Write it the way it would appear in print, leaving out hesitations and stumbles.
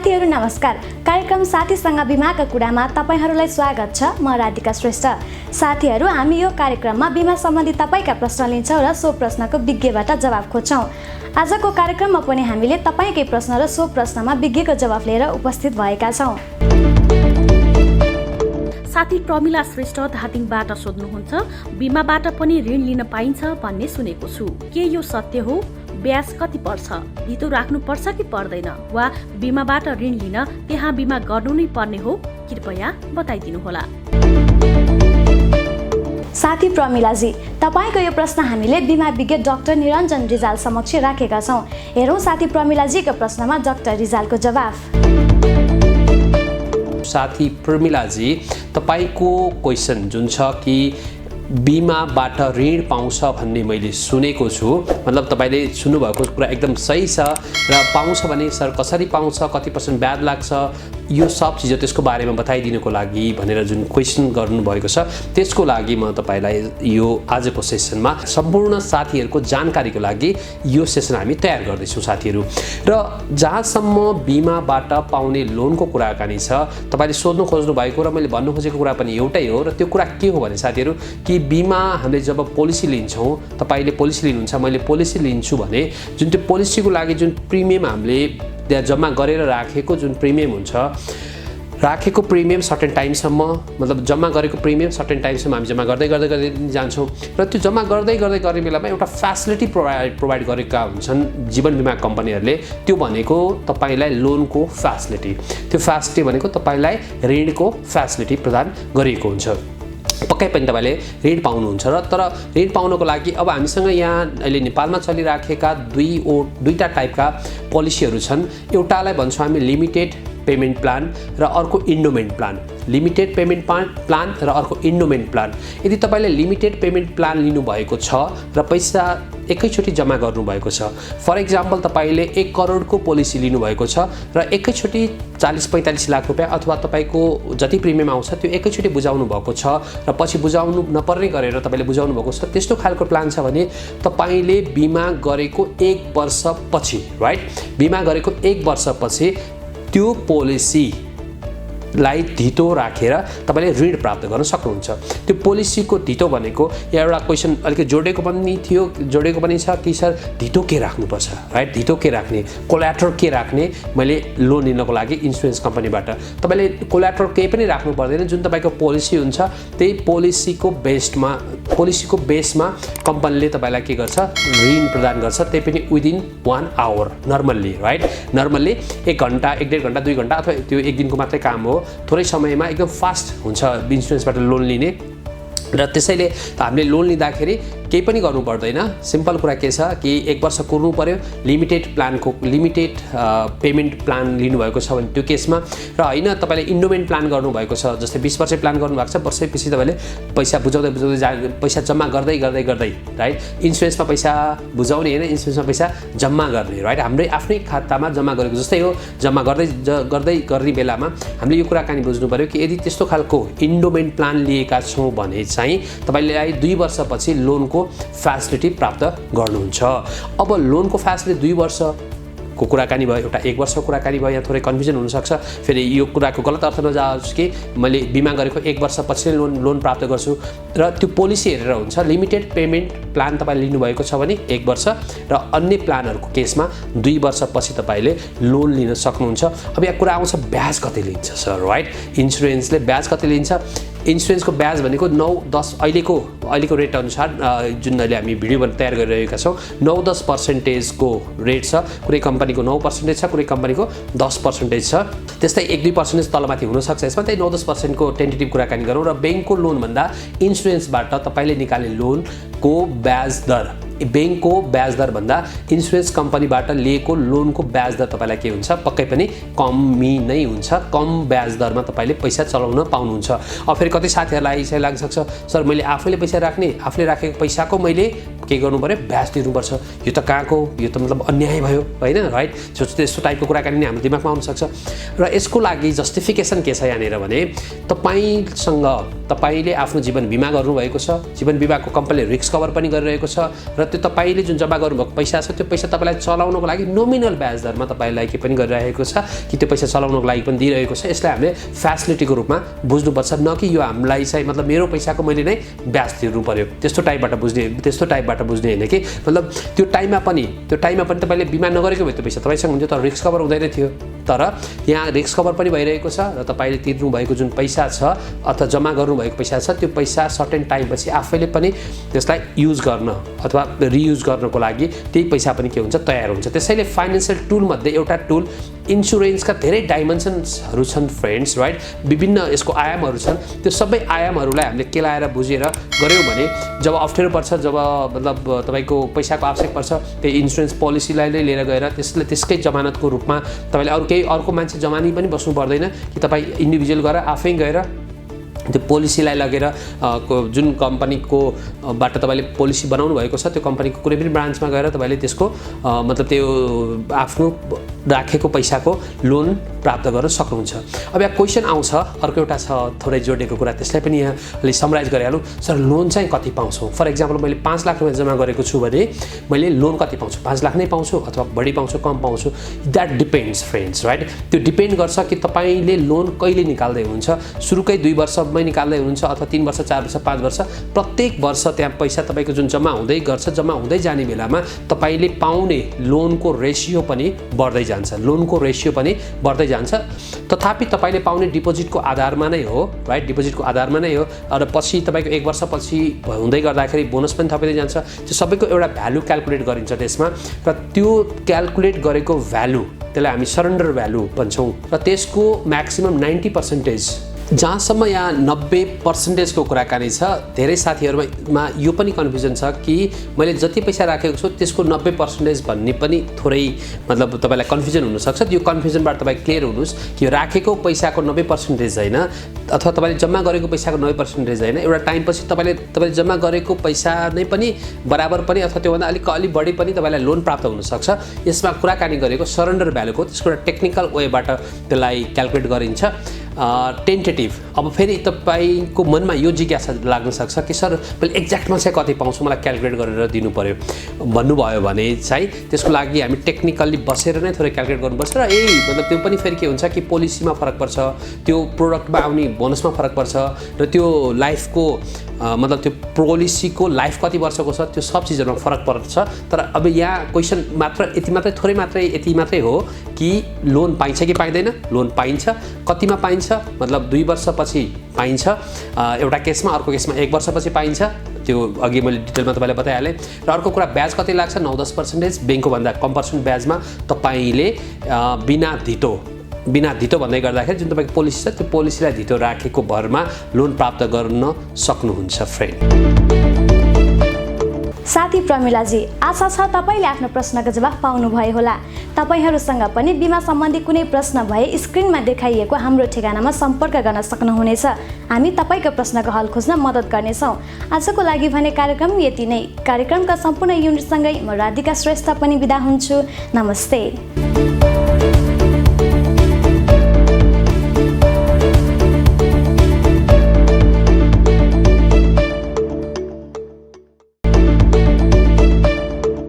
साथीहरु नमस्कार। कार्यक्रम साथीसँग बिमाका कुरामा तपाईहरुलाई स्वागत छ। म राधिका श्रेष्ठ। साथीहरु, हामी यो कार्यक्रममा बिमा सम्बन्धी तपाईका प्रश्न लिन्छौं र सो प्रश्नको विज्ञबाट जवाफ खोज्छौं। आजको कार्यक्रममा पनि हामीले तपाईकै प्रश्न र सो प्रश्नमा विज्ञको जवाफ लिएर उपस्थित भएका छौं। साथी प्रमिला श्रेष्ठ धादिङबाट सोध्नुहुन्छ, बिमाबाट पनि ऋण लिन पाइन्छ भन्ने सुनेको छु, के यो सत्य हो? ब्याज कति पर्छ? धितो राख्नु पर्छ कि पर्दैन? वा बिमाबाट ऋण लिन त्यहाँ बिमा गर्नु नै पर्ने हो? कृपया बताइदिनु होला। साथी प्रमिलाजी, तपाईको यो प्रश्न हामीले बिमा विज्ञ डाक्टर निरञ्जन रिजाल समक्ष राखेका छौं। हेरौं साथी प्रमिलाजीको प्रश्नमा डाक्टर रिजालको जवाफ। साथी प्रमिलाजी, तपाईको क्वेशन जुन छ कि बिमाबाट ऋण पाउँछ भन्ने मैले सुनेको छु, मतलब तपाईले सुन्नुभएको कुरा एकदम सही छ र पाउँछ भने सर कसरी पाउँछ, कति % ब्याज लाग्छ, यो सब चिज त्यसको बारेमा बताइदिनुको लागि भनेर जुन क्वेशन गर्नुभएको छ, त्यसको लागि म तपाईलाई यो आजको सेसनमा सम्पूर्ण साथीहरुको जानकारीको लागि यो सेसन हामी तयार गर्दैछौं साथीहरु। र जहाँसम्म बिमाबाट पाउने लोनको कुराकानी छ, तपाईले सोध्नु खोज्नु भएको र मैले भन्नु खोजेको कुरा पनि एउटै हो। र त्यो कुरा के हो भने साथीहरु, कि बिमा हामीले जब पोलिसी लिन्छौं, तपाईले पोलिसी लिनुहुन्छ, मैले पोलिसी लिन्छु भने जुन त्यो पोलिसीको लागि जुन प्रिमियम हामीले त्यहाँ जम्मा गरेर राखेको जुन प्रिमियम हुन्छ, राखेको प्रिमियम सर्टेन टाइमसम्म, मतलब जम्मा गरेको प्रिमियम सर्टेन टाइमसम्म हामी जम्मा गर्दै जान्छौं। र त्यो जम्मा गर्दै गर्ने बेलामा एउटा फ्यासिलिटी प्रोभाइड गरेका हुन्छन् जीवन बिमा कम्पनीहरूले। त्यो भनेको तपाईलाई लोनको फ्यासिलिटी, त्यो फ्यासिलिटी भनेको तपाईलाई ऋणको फ्यासिलिटी प्रदान गरिएको हुन्छ। पक्कै पनि तपाईले ऋण पाउनुहुन्छ। र तर ऋण पाउनको लागि अब हामीसँग यहाँ अहिले नेपालमा चलिराखेका दुईटा टाइपका पोलिसीहरू छन्। एउटालाई भन्छौँ हामी लिमिटेड पेमेन्ट प्लान र अर्को endowment plan. Limited payment plan र अर्को इन्डोमेन्ट प्लान। यदि तपाईले लिमिटेड पेमेन्ट प्लान लिनुभएको छ र पैसा एकैचोटि जम्मा गर्नुभएको छ, फर एक्जाम्पल तपाईले 1 करोडको पोलिसी लिनुभएको छ र एकैचोटि 40-45 लाख रुपैयाँ अथवा तपाईको जति प्रिमियम आउँछ त्यो एकैचोटि बुझाउनु भएको छ र पछि बुझाउनु नपर्ने गरेर तपाईले बुझाउनु भएको छ, त्यस्तो खालको प्लान छ भने तपाईले बिमा गरेको 1 वर्षपछि, राइट, बिमा गरेको 1 वर्षपछि त्यो पोलिसीलाई धितो राखेर तपाईले ऋण प्राप्त गर्न सक्नुहुन्छ। त्यो पोलिसीको धितो भनेको एउटा क्वेशन अलिकति जोडेको पनि छ कि सर धितो के राख्नुपर्छ, राइट, धितो के राख्ने, कोल्याटरल के राख्ने मैले लोन लिनको लागि इन्स्योरेन्स कम्पनीबाट। तपाईले कोल्याटरल केही पनि राख्नु पर्दैन। जुन तपाईको पोलिसी हुन्छ त्यही पोलिसीको बेसमा कम्पनीले तपाईलाई के गर्छ, ऋण प्रदान गर्छ, त्यही पनि within 1 hour normally, right. Normally 1 घण्टा, 1.5 घण्टा, 2 घण्टा अथवा त्यो 1 दिनको मात्रै काम हो। थोरै समयमा एकदम फास्ट हुन्छ इन्स्योरेन्सबाट लोन लिने। र त्यसैले हामीले लोन लिँदाखेरि केही पनि गर्नु पर्दैन। सिम्पल कुरा के छ कि 1 वर्ष कुर्नु पर्यो। लिमिटेड पेमेन्ट प्लान लिनुभएको छ भने त्यो केसमा, र हैन तपाईले इन्डोमेन्ट प्लान गर्नुभएको छ, जस्तै 20 वर्ष प्लान गर्नुभएको छ, वर्षैपछि तपाईले पैसा बुझाउँदै पैसा जम्मा गर्दै, राइट, इन्स्योरेन्समा पैसा बुझाउने हैन, इन्स्योरेन्समा पैसा जम्मा गर्ने, राइट, हाम्रै आफ्नै खातामा जम्मा गरेको जस्तै हो। जम्मा गर्दै गर्ने बेलामा हामीले यो कुराकानी बुझ्नु पर्यो कि यदि त्यस्तो खालको इन्डोमेन्ट प्लान लिएका छौं भने चाहिँ तपाईलाई 2 वर्षपछि लोनको फ्यासिलिटी प्राप्त गर्नुहुन्छ। अब लोनको फ्यासिलिटी 2 वर्षको कुराकानी भयो, एउटा 1 वर्षको कुराकानी भयो। यहाँ थोरै कन्फ्युजन हुन सक्छ। फेरि यो कुराको गलत अर्थ नजाओस् कि मैले बिमा गरेको 1 वर्षपछि लोन प्राप्त गर्छु, र त्यो पोलिसी हेरेर हुन्छ। लिमिटेड पेमेन्ट प्लान तपाईले लिनुभएको छ भने 1 वर्ष, र अन्य प्लानहरुको केसमा 2 वर्षपछि तपाईले लोन लिन सक्नुहुन्छ। अब यहाँ कुरा आउँछ ब्याज कति लिन्छ सर, राइट। इन्स्योरेन्सले ब्याज कति लिन्छ? इन्स्योरेन्सको ब्याज भनेको 9-10 अहिलेको रेट अनुसार जुन अहिले हामी भिडियो तयार गरिरहेका छौं 9-10% को रेट छ। कुनै कम्पनीको 9% छ, कुनै कम्पनीको 10% छ। त्यस्तै 1-2% तलमाथि हुन सक्छ। यसमा चाहिँ 9-10% को टेन्टेटिभ कुराकानी गरौँ। र बैंकको लोन भन्दा इन्स्योरेन्सबाट तपाईले निकाल्ने लोनको ब्याज दर, बैंकको ब्याज दर भन्दा इन्स्योरेन्स कम्पनीबाट लिएको लोनको ब्याज दर तपाईलाई के हुन्छ, पक्कै पनि कमी नै हुन्छ। कम ब्याज दरमा तपाईले पैसा चलाउन पाउनुहुन्छ। अब फेरि कतै साथीहरुलाई चाहिँ लाग्न सक्छ, सर मैले आफैले पैसा राख्ने, आफूले राखेको पैसाको मैले के गर्नु पर्यो, ब्याज तिर्नुपर्छ, यो त कहाँको, यो त मतलब अन्याय भयो हैन, राइट। त्यस्तो टाइपको कुराकानी नै हाम्रो दिमागमा आउन सक्छ। र यसको लागि जस्टिफिकेसन के छ यहाँनिर भने तपाईले आफ्नो जीवन बिमा गर्नुभएको छ, जीवन बिमाको कम्पनीले रिस्क कभर पनि गरिरहेको छ, र त्यो तपाईँले जुन जम्मा गर्नुभएको पैसा छ त्यो पैसा तपाईँलाई चलाउनको लागि नोमिनल ब्याज दरमा तपाईँलाई के पनि गरिरहेको छ कि त्यो पैसा चलाउनको लागि पनि दिइरहेको छ। यसलाई हामीले फ्यासिलिटीको रूपमा बुझ्नुपर्छ, न कि यो हामीलाई चाहिँ मतलब मेरो पैसाको मैले नै ब्याज तिर्नु पर्यो त्यस्तो टाइपबाट बुझ्ने होइन कि मतलब त्यो टाइममा पनि तपाईँले बिमा नगरेको भए त्यो पैसा तपाईँसँग हुन्थ्यो तर रिस्क कभर हुँदैन थियो। तर यहाँ रिस्क कभर पनि भइरहेको छ र तपाईँले तिर्नु भएको जुन पैसा छ अथवा जम्मा गर्नुभएको पैसा छ त्यो पैसा सर्टेन टाइमपछि आफैले पनि त्यसलाई युज गर्न अथवा रियुज गर्नको लागि त्यही पैसा पनि के हुन्छ तयार हुन्छ। त्यसैले फाइनेन्सियल टुलमध्ये एउटा टुल इन्सुरेन्सका धेरै डाइमेन्सन्सहरू छन् फ्रेन्ड्स, राइट? विभिन्न यसको आयामहरू छन्। त्यो सबै आयामहरूलाई हामीले केलाएर बुझेर गऱ्यौँ भने जब अप्ठ्यारो पर्छ, जब मतलब तपाईँको पैसाको आवश्यक पर्छ, त्यही इन्सुरेन्स पोलिसीलाई नै लिएर गएर त्यसकै जमानतको रूपमा तपाईँले अर्को मान्छे जमानी पनि बस्नु पर्दैन कि तपाईँ इन्डिभिजुअल गएर आफै गएर त्यो पोलिसीलाई लगेर जुन कम्पनीको बाट तपाईँले पोलिसी बनाउनु भएको छ त्यो कम्पनीको कुनै पनि ब्रान्चमा गएर तपाईँले त्यसको मतलब त्यो आफ्नो राखेको पैसाको लोन प्राप्त गर्न सक्नुहुन्छ। अब यहाँ क्वेसन आउँछ, अर्को एउटा छ थोरै जोडेको कुरा, त्यसलाई पनि यहाँ अलिक समराइज गरिहालौँ। सर लोन चाहिँ कति पाउँछौँ? फर इक्जाम्पल मैले 5 लाख रुपियाँ जम्मा गरेको छु भने मैले लोन कति पाउँछु? 5 लाख नै पाउँछु अथवा बढी पाउँछु, कम पाउँछु? That depends friends, right? त्यो डिपेन्ड गर्छ कि तपाईँले लोन कहिले निकाल्दै हुनुहुन्छ। सुरुकै 2 वर्षमै निकाल्दै हुनुहुन्छ अथवा 3 वर्ष, 4 वर्ष, 5 वर्ष, प्रत्येक वर्ष त्यहाँ पैसा तपाईँको जुन जम्मा हुँदै जाने बेलामा तपाईँले पाउने लोनको रेसियो पनि बढ्दै जान्छ, तथापि तपाईँले पाउने डिपोजिटको आधारमा नै हो, राइट? डिपोजिटको आधारमा नै हो। र पछि तपाईँको 1 वर्षपछि हुँदै गर्दाखेरि बोनस पनि थपिँदै जान्छ। त्यो सबैको एउटा भ्यालु क्यालकुलेट गरिन्छ त्यसमा, र त्यो क्यालकुलेट गरेको भ्यालु त्यसलाई हामी सरेन्डर भ्यालु भन्छौँ र त्यसको म्याक्सिमम 90% जहाँसम्म यहाँ 90% को कुराकानी छ। धेरै साथीहरूमा यो पनि कन्फ्युजन छ कि मैले जति पैसा राखेको छु त्यसको 90% भन्ने पनि थोरै मतलब तपाईँलाई कन्फ्युजन हुनसक्छ। त्यो कन्फ्युजनबाट तपाईँ क्लियर हुनुहोस् कि राखेको पैसाको 90% होइन अथवा तपाईँले जम्मा गरेको पैसाको 90% होइन। एउटा टाइमपछि तपाईँले जम्मा गरेको पैसा नै पनि बराबर पनि अथवा त्योभन्दा अलिक बढी पनि तपाईँलाई लोन प्राप्त हुनसक्छ। यसमा कुराकानी गरेको सरेन्डर भ्यालुको त्यसको एउटा टेक्निकल वेबाट त्यसलाई क्यालकुलेट गरिन्छ। टेन्टेटिभ। अब फेरि तपाईँको मनमा यो जिज्ञासा लाग्न सक्छ कि सर मैले एक्ज्याक्टमा चाहिँ कति पाउँछु मलाई क्यालकुलेट गरेर दिनु पर्यो भन्नुभयो भने चाहिँ त्यसको लागि हामी टेक्निकल्ली बसेर नै थोरै क्यालकुलेट गर्नुपर्छ। र मतलब त्यो पनि फेरि के हुन्छ कि पोलिसीमा फरक पर्छ, त्यो प्रोडक्टमा आउने बोनसमा फरक पर्छ, र त्यो लाइफको मतलब त्यो पोलिसीको लाइफ कति वर्षको छ त्यो सब चिजहरूमा फरक पर्छ। तर अब यहाँ क्वेसन मात्र यति मात्रै हो कि लोन पाइन्छ कि पाइँदैन? लोन पाइन्छ। कतिमा पाइन्छ? मतलब 2 वर्षपछि पाइन्छ एउटा केसमा, अर्को केसमा 1 वर्षपछि पाइन्छ। त्यो अघि मैले डिटेलमा तपाईँलाई बताइहालेँ। र अर्को कुरा ब्याज कति लाग्छ? 9-10% ब्याङ्कको भन्दा कम पर्सेन्ट ब्याजमा तपाईँले बिना धितो भन्दै गर्दाखेरि जुन तपाईँको पोलिसी छ त्यो पोलिसीलाई धितो राखेको भरमा लोन प्राप्त गर्न सक्नुहुन्छ फ्रेन्ड। साथी प्रमिलाजी, आशा छ तपाईँले आफ्नो प्रश्नको जवाफ पाउनुभयो होला। तपाईँहरूसँग पनि बिमा सम्बन्धी कुनै प्रश्न भए स्क्रिनमा देखाइएको हाम्रो ठेगानामा सम्पर्क गर्न सक्नुहुनेछ। हामी तपाईँको प्रश्नको हल खोज्न मद्दत गर्नेछौँ। आजको लागि भने कार्यक्रम यति नै। कार्यक्रमका सम्पूर्ण युनिटसँगै म राधिका श्रेष्ठ पनि बिदा हुन्छु। नमस्ते।